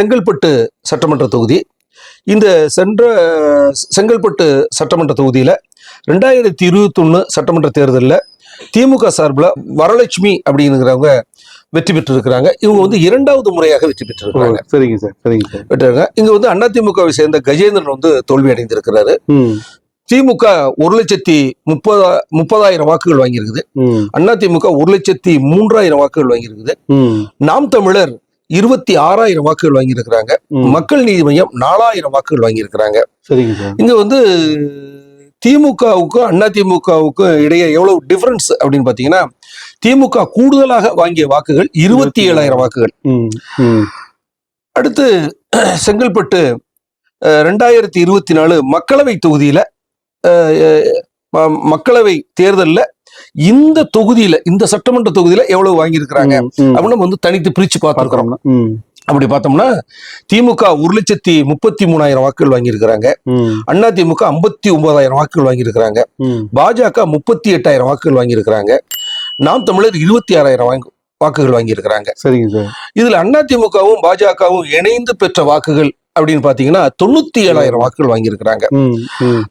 செங்கல்பட்டு சட்டமன்ற தொகுதி. இந்த செங்கல்பட்டு சட்டமன்ற தொகுதியில் 2021 சட்டமன்ற தேர்தலில் திமுக சார்பில் வரலட்சுமி அப்படிங்கிறவங்க வெற்றி பெற்று இருக்கிறாங்க. இவங்க வந்து 2வது முறையாக வெற்றி பெற்றிருக்கிறாங்க. சரிங்க சார், சரிங்க சார். பெற்றாங்க. இங்க வந்து அதிமுகவை சேர்ந்த கஜேந்திரன் வந்து தோல்வி அடைந்திருக்கிறாரு. திமுக 1,30,000 வாக்குகள் வாங்கியிருக்குது. அதிமுக 1,03,000 வாக்குகள் வாங்கியிருக்குது. நாம் தமிழர் 26,000 வாக்குகள் வாங்கியிருக்கிறாங்க. மக்கள் நீதி மையம் 4,000 வாக்குகள் வாங்கியிருக்கிறாங்க. இங்க வந்து திமுகவுக்கும் அதிமுகவுக்கும் இடையே எவ்வளவு டிஃபரன்ஸ் அப்படின்னு பாத்தீங்கன்னா, திமுக கூடுதலாக வாங்கிய வாக்குகள் 27,000 வாக்குகள். அடுத்து செங்கல்பட்டு 2024 மக்களவை தொகுதியில மக்களவை தேர்தலில் இந்த தொகுதியில இந்த சட்டமன்ற தொகுதியில எவ்வளவு வாங்கியிருக்கிறாங்க அப்படின்னு நம்ம வந்து தனித்து பிரிச்சு பார்த்துக்கிறோம். அப்படி பார்த்தோம்னா திமுக 1,33,000 வாக்குகள் வாங்கியிருக்கிறாங்க. அதிமுக 59,000 வாக்குகள் வாங்கியிருக்கிறாங்க. பாஜக 38,000 வாக்குகள் வாங்கியிருக்கிறாங்க. நாம் தமிழர் 26,000 வாக்குகள் வாங்கியிருக்கிறாங்க. சரிங்க சார். இதுல அதிமுகவும் பாஜகவும் இணைந்து பெற்ற வாக்குகள் அப்படின்னு பாத்தீங்கன்னா 97,000 வாக்குகள் வாங்கியிருக்கிறாங்க.